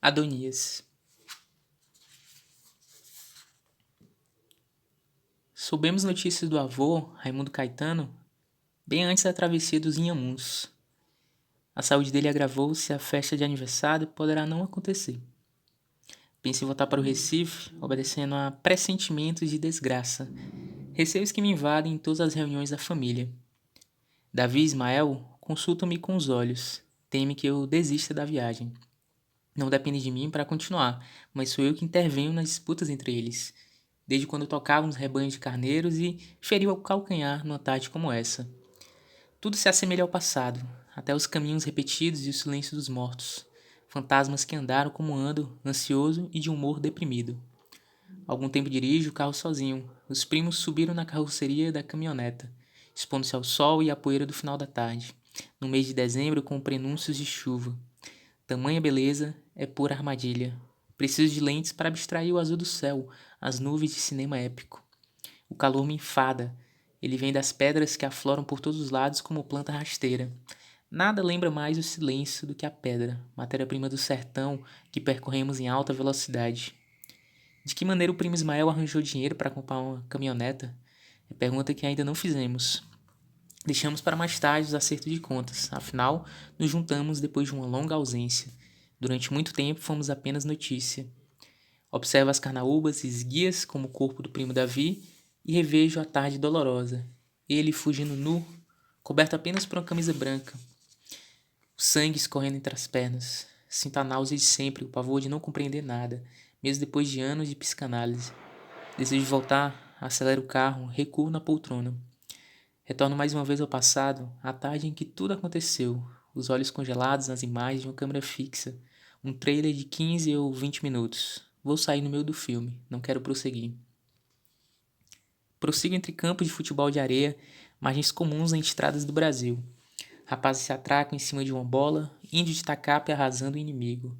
Adonias. Soubemos notícias do avô, Raimundo Caetano, bem antes da travessia dos Inhamuns. A saúde dele agravou-se e a festa de aniversário poderá não acontecer. Pensei em voltar para o Recife, obedecendo a pressentimentos de desgraça, receios que me invadem em todas as reuniões da família. Davi e Ismael consultam-me com os olhos, temem que eu desista da viagem. Não depende de mim para continuar, mas sou eu que intervenho nas disputas entre eles, desde quando tocávamos rebanhos de carneiros e feriu ao calcanhar numa tarde como essa. Tudo se assemelha ao passado, até os caminhos repetidos e o silêncio dos mortos. Fantasmas que andaram como ando, ansioso e de humor deprimido. Algum tempo dirijo o carro sozinho. Os primos subiram na carroceria da caminhoneta, expondo-se ao sol e à poeira do final da tarde, no mês de dezembro com prenúncios de chuva. Tamanha beleza é pura armadilha. Preciso de lentes para abstrair o azul do céu, as nuvens de cinema épico. O calor me enfada. Ele vem das pedras que afloram por todos os lados como planta rasteira. Nada lembra mais o silêncio do que a pedra, matéria-prima do sertão que percorremos em alta velocidade. De que maneira o primo Ismael arranjou dinheiro para comprar uma caminhoneta? É pergunta que ainda não fizemos. Deixamos para mais tarde os acertos de contas, afinal, nos juntamos depois de uma longa ausência. Durante muito tempo fomos apenas notícia. Observo as carnaúbas esguias como o corpo do primo Davi e revejo a tarde dolorosa. Ele fugindo nu, coberto apenas por uma camisa branca. O sangue escorrendo entre as pernas. Sinto a náusea de sempre, o pavor de não compreender nada, mesmo depois de anos de psicanálise. Desejo voltar, acelero o carro, recuo na poltrona. Retorno mais uma vez ao passado, à tarde em que tudo aconteceu, os olhos congelados nas imagens de uma câmera fixa, um trailer de 15 ou 20 minutos. Vou sair no meio do filme, não quero prosseguir. Prossigo entre campos de futebol de areia, margens comuns em estradas do Brasil. Rapazes se atracam em cima de uma bola, índio de tacape arrasando o inimigo.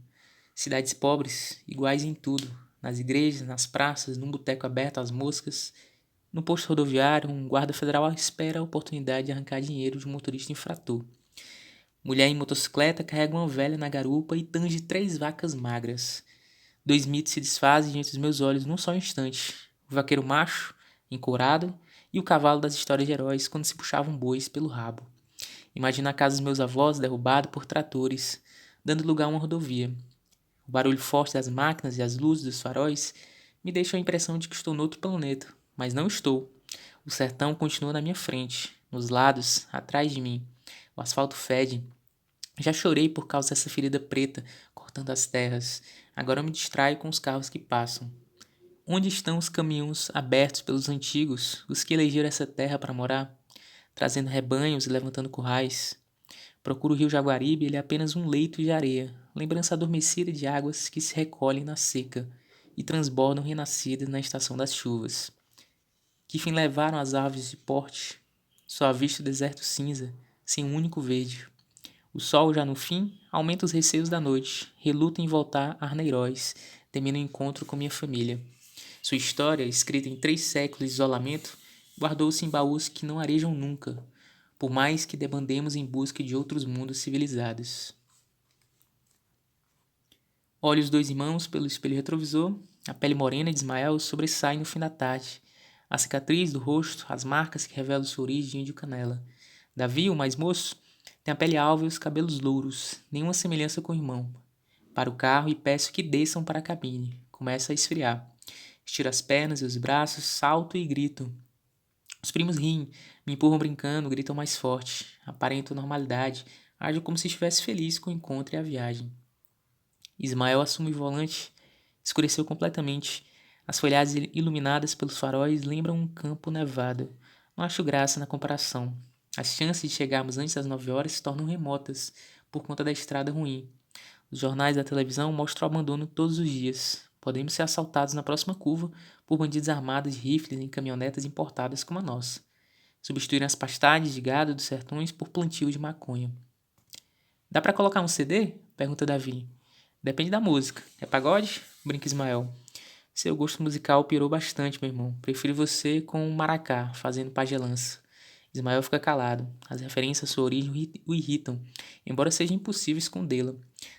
Cidades pobres, iguais em tudo, nas igrejas, nas praças, num boteco aberto às moscas. No posto rodoviário, um guarda federal espera a oportunidade de arrancar dinheiro de um motorista infrator. Mulher em motocicleta carrega uma velha na garupa e tange 3 vacas magras. 2 mitos se desfazem diante dos meus olhos num só instante. O vaqueiro macho, encourado, e o cavalo das histórias de heróis quando se puxavam bois pelo rabo. Imagino a casa dos meus avós derrubada por tratores, dando lugar a uma rodovia. O barulho forte das máquinas e as luzes dos faróis me deixam a impressão de que estou noutro planeta, mas não estou. O sertão continua na minha frente, nos lados, atrás de mim. O asfalto fede. Já chorei por causa dessa ferida preta cortando as terras. Agora eu me distraio com os carros que passam. Onde estão os caminhos abertos pelos antigos, os que elegeram essa terra para morar, trazendo rebanhos e levantando currais? Procuro o rio Jaguaribe, ele é apenas um leito de areia, lembrança adormecida de águas que se recolhem na seca e transbordam renascidas na estação das chuvas. Que fim levaram as árvores de porte? Só avisto o deserto cinza, sem um único verde. O sol, já no fim, aumenta os receios da noite, reluta em voltar a Arneiroz, temendo o encontro com minha família. Sua história, escrita em 3 séculos de isolamento, guardou-se em baús que não arejam nunca, por mais que debandemos em busca de outros mundos civilizados. Olho os 2 irmãos pelo espelho retrovisor, a pele morena de Ismael sobressai no fim da tarde. A cicatriz do rosto, as marcas que revelam sua origem de índio canela. Davi, o mais moço, tem a pele alva e os cabelos louros, nenhuma semelhança com o irmão. Para o carro e peço que desçam para a cabine. Começa a esfriar. Estiro as pernas e os braços, salto e grito. Os primos riem, me empurram brincando, gritam mais forte. Aparento normalidade, ajo como se estivesse feliz com o encontro e a viagem. Ismael assume o volante. Escureceu completamente. As folhagens iluminadas pelos faróis lembram um campo nevado. Não acho graça na comparação. As chances de chegarmos antes das 9 horas se tornam remotas por conta da estrada ruim. Os jornais da televisão mostram o abandono todos os dias. Podemos ser assaltados na próxima curva por bandidos armados de rifles em caminhonetas importadas como a nossa. Substituírem as pastagens de gado dos sertões por plantio de maconha. Dá pra colocar um CD? Pergunta Davi. Depende da música. É pagode? Brinca Ismael. Seu gosto musical pirou bastante, meu irmão. Prefiro você com um maracá, fazendo pagelança. Ismael fica calado. As referências à sua origem o irritam, embora seja impossível escondê-la.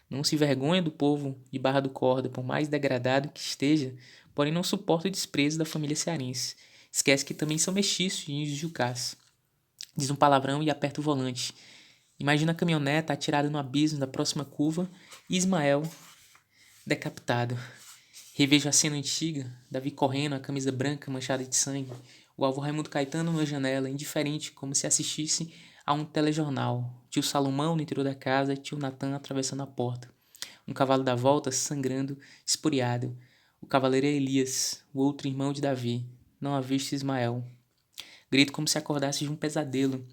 Não se vergonha do povo de Barra do Corda, por mais degradado que esteja, porém não suporta o desprezo da família cearense. Esquece que também são mestiços de índios jucás. Diz um palavrão e aperta o volante. Imagina a caminhoneta atirada no abismo da próxima curva e Ismael decapitado. Revejo a cena antiga, Davi correndo, a camisa branca manchada de sangue, o avô Raimundo Caetano na janela, indiferente, como se assistisse a um telejornal. Tio Salomão no interior da casa, tio Natan atravessando a porta. Um cavalo dá volta, sangrando, esporiado. O cavaleiro é Elias, o outro irmão de Davi. Não aviste Ismael. Grito como se acordasse de um pesadelo.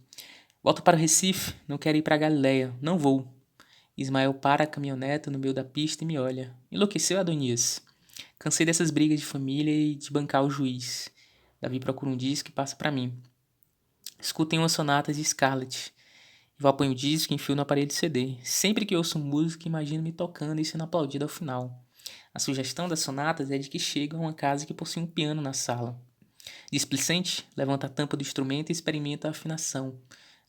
Volto para o Recife, não quero ir para a Galileia, não vou. Ismael para a caminhoneta no meio da pista e me olha. Enlouqueceu, Adonias? Cansei dessas brigas de família e de bancar o juiz. Davi procura um disco e passa para mim. Escutem umas sonatas de Scarlett. Ival põe o disco e enfio no aparelho de CD. Sempre que ouço música, imagino me tocando e sendo aplaudido ao final. A sugestão das sonatas é de que chegam a uma casa que possui um piano na sala. Displicente, levanta a tampa do instrumento e experimenta a afinação.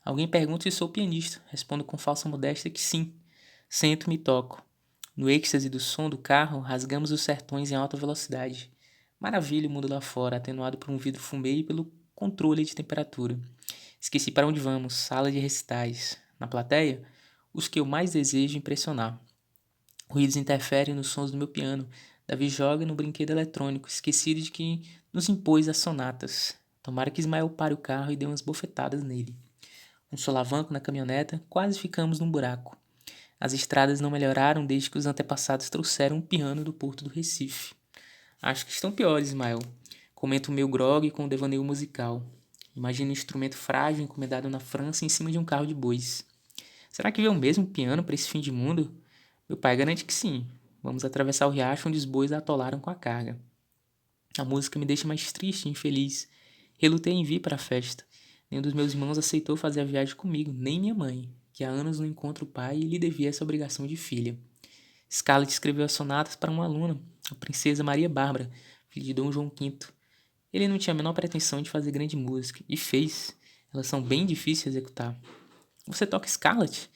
Alguém pergunta se sou pianista. Respondo com falsa modéstia que sim. Sento-me e toco. No êxtase do som do carro, rasgamos os sertões em alta velocidade. Maravilha o mundo lá fora, atenuado por um vidro fumê e pelo controle de temperatura. Esqueci para onde vamos, sala de recitais. Na plateia, os que eu mais desejo impressionar. Ruídos interferem nos sons do meu piano. Davi joga no brinquedo eletrônico, esquecido de que nos impôs as sonatas. Tomara que Ismael pare o carro e dê umas bofetadas nele. Um solavanco na caminhoneta, quase ficamos num buraco. As estradas não melhoraram desde que os antepassados trouxeram um piano do porto do Recife. Acho que estão piores, Ismael. Comento o meu grog com o devaneio musical. Imagino um instrumento frágil encomendado na França em cima de um carro de bois. Será que veio o mesmo piano para esse fim de mundo? Meu pai garante que sim. Vamos atravessar o riacho onde os bois atolaram com a carga. A música me deixa mais triste e infeliz. Relutei em vir para a festa. Nenhum dos meus irmãos aceitou fazer a viagem comigo, nem minha mãe, que há anos não encontra o pai e lhe devia essa obrigação de filha. Scarlett escreveu as sonatas para uma aluna, a princesa Maria Bárbara, filha de Dom João V. Ele não tinha a menor pretensão de fazer grande música, e fez. Elas são bem difíceis de executar. Você toca Scarlett?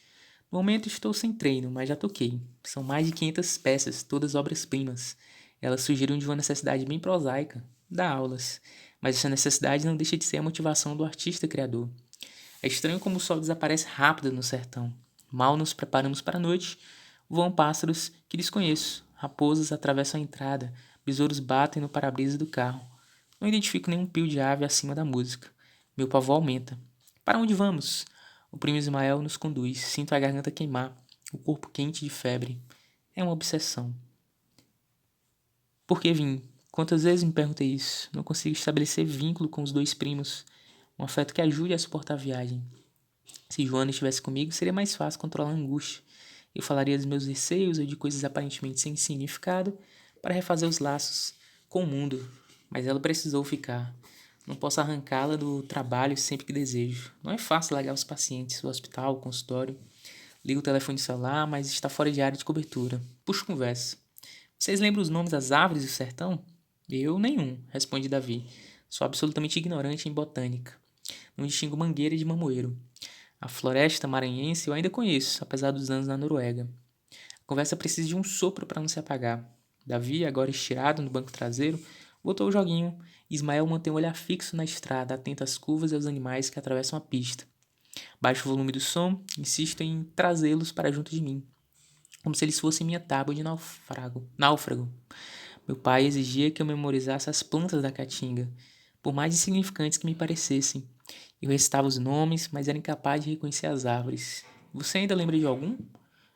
No momento estou sem treino, mas já toquei. São mais de 500 peças, todas obras-primas. Elas surgiram de uma necessidade bem prosaica, dar aulas. Mas essa necessidade não deixa de ser a motivação do artista criador. É estranho como o sol desaparece rápido no sertão. Mal nos preparamos para a noite, voam pássaros que desconheço. Raposas atravessam a entrada, besouros batem no para-brisa do carro. Não identifico nenhum pio de ave acima da música. Meu pavor aumenta. Para onde vamos? O primo Ismael nos conduz. Sinto a garganta queimar, o corpo quente de febre. É uma obsessão. Por que vim? Quantas vezes me perguntei isso? Não consigo estabelecer vínculo com os dois primos. Um afeto que ajude a suportar a viagem. Se Joana estivesse comigo, seria mais fácil controlar a angústia. Eu falaria dos meus receios ou de coisas aparentemente sem significado para refazer os laços com o mundo. Mas ela precisou ficar. Não posso arrancá-la do trabalho sempre que desejo. Não é fácil largar os pacientes, o hospital, o consultório. Ligo o telefone celular, mas está fora de área de cobertura. Puxo conversa. Vocês lembram os nomes das árvores do sertão? Eu nenhum, responde Davi. Sou absolutamente ignorante em botânica. Não distingo mangueira de mamoeiro. A floresta maranhense eu ainda conheço, apesar dos anos na Noruega. A conversa precisa de um sopro para não se apagar. Davi, agora estirado no banco traseiro, botou o joguinho. Ismael mantém o olhar fixo na estrada, atento às curvas e aos animais que atravessam a pista. Baixo o volume do som, insisto em trazê-los para junto de mim, como se eles fossem minha tábua de náufrago. Meu pai exigia que eu memorizasse as plantas da caatinga, por mais insignificantes que me parecessem. Eu recitava os nomes, mas era incapaz de reconhecer as árvores. Você ainda lembra de algum?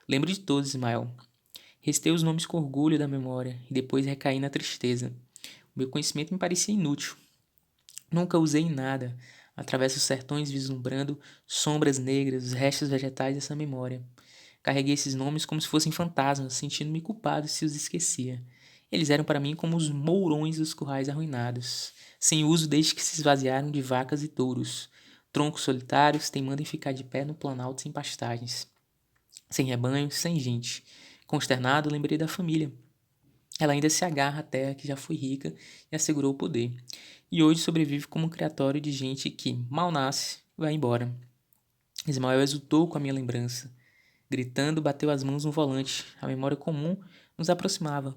Lembro de todos, Ismael. Recitei os nomes com orgulho da memória e depois recaí na tristeza. O meu conhecimento me parecia inútil. Nunca usei em nada. Atravesso os sertões vislumbrando sombras negras, os restos vegetais dessa memória. Carreguei esses nomes como se fossem fantasmas, sentindo-me culpado se os esquecia. Eles eram para mim como os mourões dos currais arruinados, sem uso desde que se esvaziaram de vacas e touros, troncos solitários teimando em ficar de pé no planalto sem pastagens. Sem rebanho, sem gente. Consternado, lembrei da família. Ela ainda se agarra à terra que já foi rica e assegurou o poder. E hoje sobrevive como um criatório de gente que mal nasce, vai embora. Ismael exultou com a minha lembrança. Gritando, bateu as mãos no volante. A memória comum nos aproximava.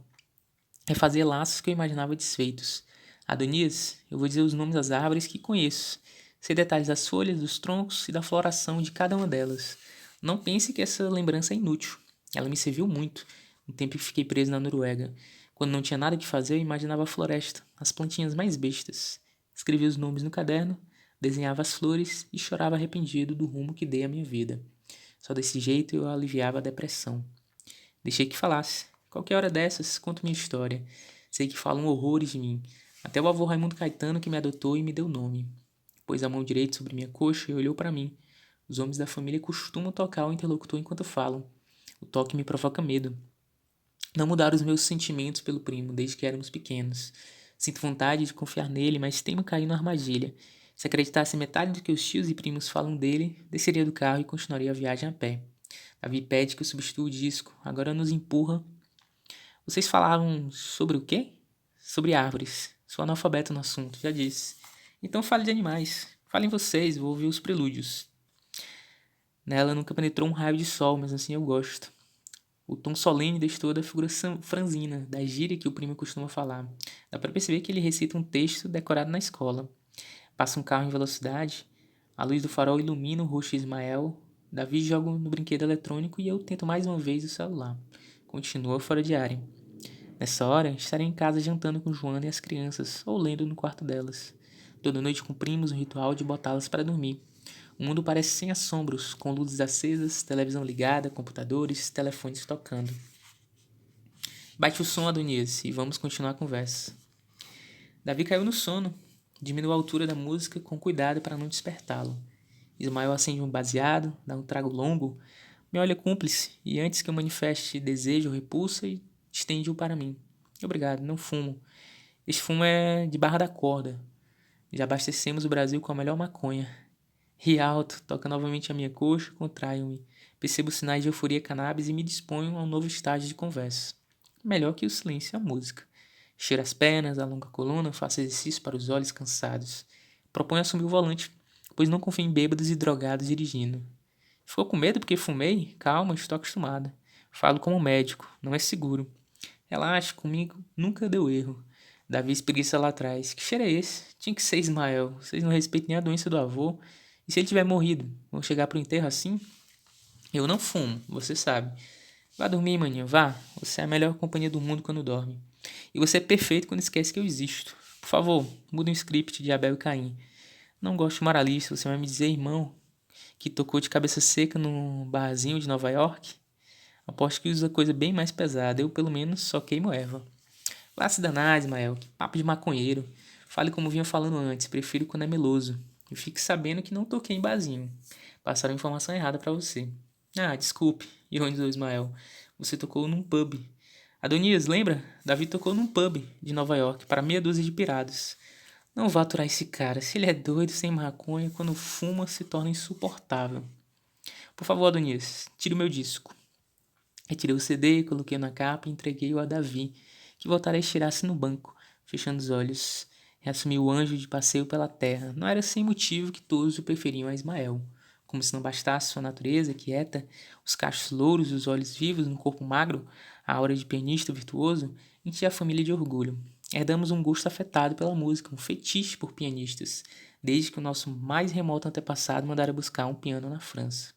Refazia laços que eu imaginava desfeitos. Adonias, eu vou dizer os nomes das árvores que conheço. Sei detalhes das folhas, dos troncos e da floração de cada uma delas. Não pense que essa lembrança é inútil. Ela me serviu muito no tempo que fiquei preso na Noruega. Quando não tinha nada que fazer, eu imaginava a floresta, as plantinhas mais bestas. Escrevia os nomes no caderno, desenhava as flores e chorava arrependido do rumo que dei à minha vida. Só desse jeito eu aliviava a depressão. Deixei que falasse. Qualquer hora dessas, conto minha história. Sei que falam horrores de mim. Até o avô Raimundo Caetano que me adotou e me deu nome. Pôs a mão direita sobre minha coxa e olhou para mim. Os homens da família costumam tocar o interlocutor enquanto falam. O toque me provoca medo. Não mudaram os meus sentimentos pelo primo desde que éramos pequenos. Sinto vontade de confiar nele, mas temo cair na armadilha. Se acreditasse metade do que os tios e primos falam dele, desceria do carro e continuaria a viagem a pé. Davi pede que eu substitua o disco. Agora nos empurra. Vocês falavam sobre o quê? Sobre árvores. Sou analfabeto no assunto, já disse. Então fale de animais. Falem vocês, vou ouvir os prelúdios. Nela nunca penetrou um raio de sol, mas assim eu gosto. O tom solene destoa da figura franzina, da gíria que o primo costuma falar. Dá para perceber que ele recita um texto decorado na escola. Passa um carro em velocidade. A luz do farol ilumina o rosto de Ismael. Davi joga no brinquedo eletrônico e eu tento mais uma vez o celular. Continua fora de área. Nessa hora, estarei em casa jantando com Joana e as crianças, ou lendo no quarto delas. Toda noite cumprimos o ritual de botá-las para dormir. O mundo parece sem assombros, com luzes acesas, televisão ligada, computadores, telefones tocando. Bate o som, Adonias, e vamos continuar a conversa. Davi caiu no sono. Diminuo a altura da música com cuidado para não despertá-lo. Ismael acende um baseado, dá um trago longo, me olha cúmplice e antes que eu manifeste desejo ou repulsa, estende-o para mim. Obrigado, não fumo. Este fumo é de barra da corda. Já abastecemos o Brasil com a melhor maconha. Ri alto, toca novamente a minha coxa, contraio-me. Percebo sinais de euforia cannabis e me disponho a um novo estágio de conversa. Melhor que o silêncio e a música. Cheiro as pernas, alongo a coluna, faço exercício para os olhos cansados. Proponho assumir o volante, pois não confio em bêbados e drogados dirigindo. Ficou com medo porque fumei? Calma, estou acostumada. Falo como médico, não é seguro. Relaxe, comigo nunca deu erro. Davi espreguiça lá atrás. Que cheiro é esse? Tinha que ser Ismael. Vocês não respeitam nem a doença do avô. E se ele tiver morrido? Vão chegar pro enterro assim? Eu não fumo, você sabe. Vá dormir, maninho, vá. Você é a melhor companhia do mundo quando dorme. E você é perfeito quando esquece que eu existo. Por favor, muda o script de Abel e Caim. Não gosto de moralista, você vai me dizer, irmão, que tocou de cabeça seca no barzinho de Nova York? Aposto que usa coisa bem mais pesada. Eu, pelo menos, só queimo erva. Vá se danar, Ismael. Que papo de maconheiro. Fale como vinha falando antes. Prefiro quando é meloso. E fique sabendo que não toquei em barzinho. Passaram informação errada pra você. Ah, desculpe, ironizou Ismael. Você tocou num pub. Adonias, lembra? Davi tocou num pub de Nova York para meia dúzia de pirados. Não vá aturar esse cara. Se ele é doido, sem maconha, quando fuma se torna insuportável. Por favor, Adonias, tire o meu disco. Retirei o CD, coloquei na capa e entreguei-o a Davi, que voltara a estirar-se no banco, fechando os olhos. Reassumi o anjo de passeio pela terra. Não era sem motivo que todos o preferiam a Ismael. Como se não bastasse sua natureza quieta, os cachos louros e os olhos vivos no corpo magro, a aura de pianista virtuoso, enchia a família de orgulho. Herdamos um gosto afetado pela música, um fetiche por pianistas, desde que o nosso mais remoto antepassado mandara buscar um piano na França.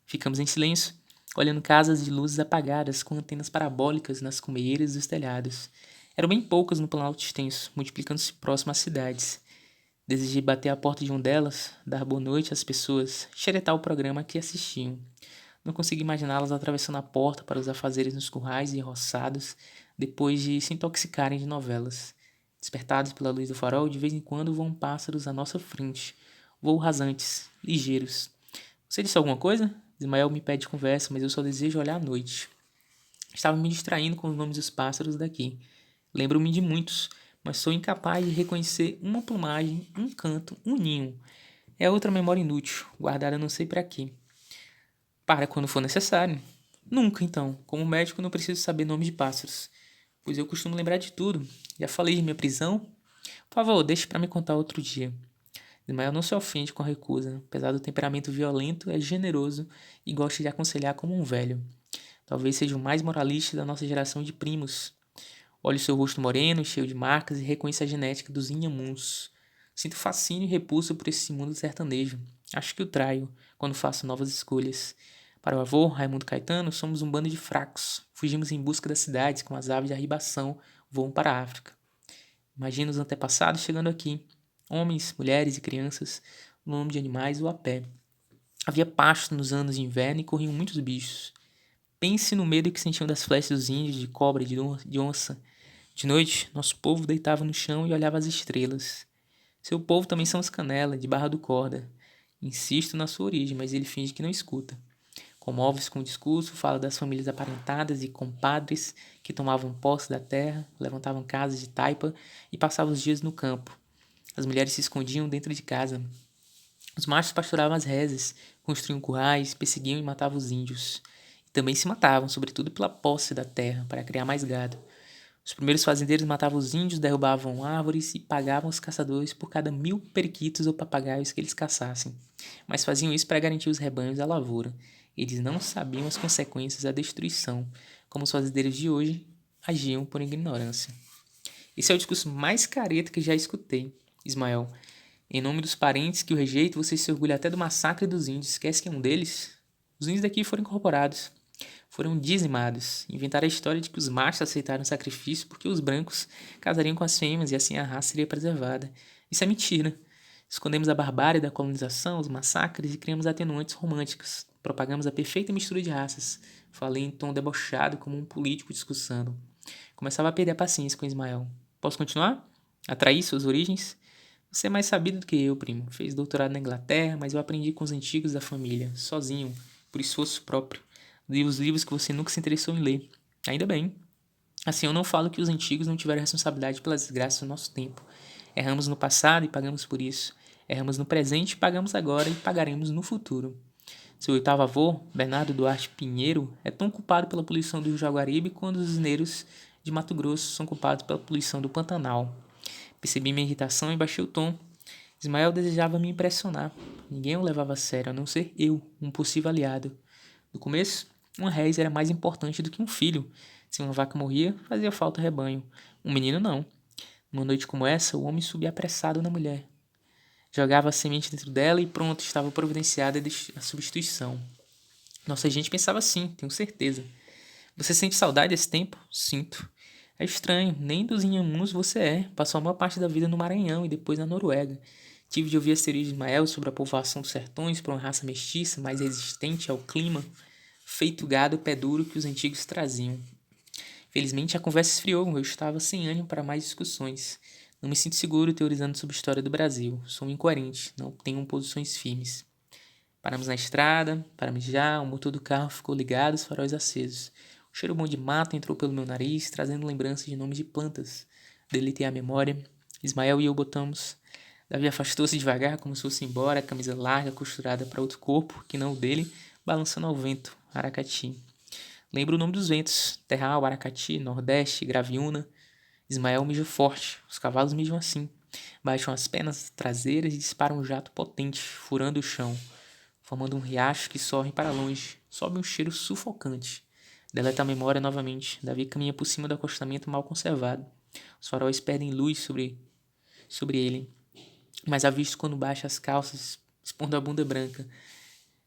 Ficamos em silêncio, olhando casas de luzes apagadas com antenas parabólicas nas cumeeiras dos telhados. Eram bem poucas no planalto extenso, multiplicando-se próximo às cidades. Desejei bater à porta de uma delas, dar boa noite às pessoas, xeretar o programa que assistiam. Não consegui imaginá-las atravessando a porta para os afazeres nos currais e roçados, depois de se intoxicarem de novelas. Despertados pela luz do farol, de vez em quando voam pássaros à nossa frente. Voam rasantes, ligeiros. Você disse alguma coisa? Ismael me pede conversa, mas eu só desejo olhar à noite. Estava me distraindo com os nomes dos pássaros daqui. Lembro-me de muitos, mas sou incapaz de reconhecer uma plumagem, um canto, um ninho. É outra memória inútil, guardada não sei para quê. Para quando for necessário. Nunca, então. Como médico, não preciso saber nomes de pássaros, pois eu costumo lembrar de tudo. Já falei de minha prisão? Por favor, deixe para me contar outro dia. Ismael não se ofende com a recusa, apesar do temperamento violento, é generoso e gosta de aconselhar como um velho. Talvez seja o mais moralista da nossa geração de primos. Olho seu rosto moreno, cheio de marcas e reconheço a genética dos Inhamuns. Sinto fascínio e repulsa por esse mundo sertanejo. Acho que o traio quando faço novas escolhas. Para o avô, Raimundo Caetano, somos um bando de fracos. Fugimos em busca das cidades como as aves de arribação voam para a África. Imagina os antepassados chegando aqui. Homens, mulheres e crianças, no nome de animais ou a pé. Havia pasto nos anos de inverno e corriam muitos bichos. Pense no medo que sentiam das flechas dos índios, de cobra, de onça. De noite, nosso povo deitava no chão e olhava as estrelas. Seu povo também são os Canela, de Barra do Corda. Insisto na sua origem, mas ele finge que não escuta. Comove-se com o discurso, fala das famílias aparentadas e compadres que tomavam posse da terra, levantavam casas de taipa e passavam os dias no campo. As mulheres se escondiam dentro de casa. Os machos pasturavam as reses, construíam currais, perseguiam e matavam os índios. E também se matavam, sobretudo pela posse da terra, para criar mais gado. Os primeiros fazendeiros matavam os índios, derrubavam árvores e pagavam os caçadores por cada 1000 periquitos ou papagaios que eles caçassem. Mas faziam isso para garantir os rebanhos da lavoura. Eles não sabiam as consequências da destruição, como os fazendeiros de hoje agiam por ignorância. Esse é o discurso mais careta que já escutei, Ismael. Em nome dos parentes que o rejeitam, você se orgulha até do massacre dos índios. Esquece que é um deles? Os índios daqui foram incorporados. Foram dizimados. Inventaram a história de que os machos aceitaram o sacrifício porque os brancos casariam com as fêmeas e assim a raça seria preservada. Isso é mentira. Escondemos a barbárie da colonização, os massacres e criamos atenuantes românticas. Propagamos a perfeita mistura de raças. Falei em tom debochado como um político discursando. Começava a perder a paciência com Ismael. Posso continuar? Atrair suas origens? Você é mais sabido do que eu, primo. Fez doutorado na Inglaterra, mas eu aprendi com os antigos da família, sozinho, por esforço próprio. Li os livros que você nunca se interessou em ler. Ainda bem. Assim, eu não falo que os antigos não tiveram responsabilidade pelas desgraças do nosso tempo. Erramos no passado e pagamos por isso. Erramos no presente e pagamos agora e pagaremos no futuro. Seu oitavo avô, Bernardo Duarte Pinheiro, é tão culpado pela poluição do Rio Jaguaribe quanto os mineiros de Mato Grosso são culpados pela poluição do Pantanal. Percebi minha irritação e baixei o tom. Ismael desejava me impressionar. Ninguém o levava a sério, a não ser eu, um possível aliado. No começo, uma rez era mais importante do que um filho. Se uma vaca morria, fazia falta rebanho. Um menino não. Numa noite como essa, o homem subia apressado na mulher. Jogava a semente dentro dela e pronto, estava providenciada a substituição. Nossa gente pensava assim, tenho certeza. Você sente saudade desse tempo? Sinto. É estranho, nem dos Inhamuns você é. Passou a maior parte da vida no Maranhão e depois na Noruega. Tive de ouvir as teorias de Ismael sobre a povoação dos sertões por uma raça mestiça mais resistente ao clima, feito gado pé duro que os antigos traziam. Felizmente a conversa esfriou, eu estava sem ânimo para mais discussões. Não me sinto seguro teorizando sobre a história do Brasil. Sou incoerente, não tenho posições firmes. Paramos na estrada, para mijar, o motor do carro ficou ligado, os faróis acesos. O cheiro bom de mato entrou pelo meu nariz, trazendo lembranças de nomes de plantas. Deletei a memória. Ismael e eu botamos. Davi afastou-se devagar, como se fosse embora, a camisa larga, costurada para outro corpo, que não o dele, balançando ao vento. Aracati. Lembro o nome dos ventos. Terral, Aracati, Nordeste, Graviúna. Ismael mija forte. Os cavalos mijam assim. Baixam as pernas traseiras e disparam um jato potente, furando o chão, formando um riacho que sorre para longe. Sobe um cheiro sufocante. Deleta a memória novamente. Davi caminha por cima do acostamento mal conservado. Os faróis perdem luz sobre ele. Mas avisto quando baixa as calças, expondo a bunda branca.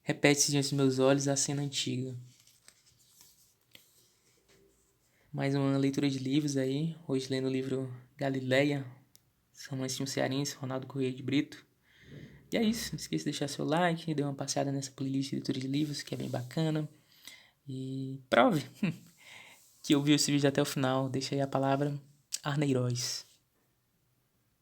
Repete-se diante dos meus olhos a cena antiga. Mais uma leitura de livros aí. Hoje lendo o livro Galileia, romance de um cearense, Ronaldo Corrêa de Brito. E é isso. Não esqueça de deixar seu like, dê uma passeada nessa playlist de leitura de livros, que é bem bacana. E prove que ouviu esse vídeo até o final. Deixa aí a palavra Arneiroz.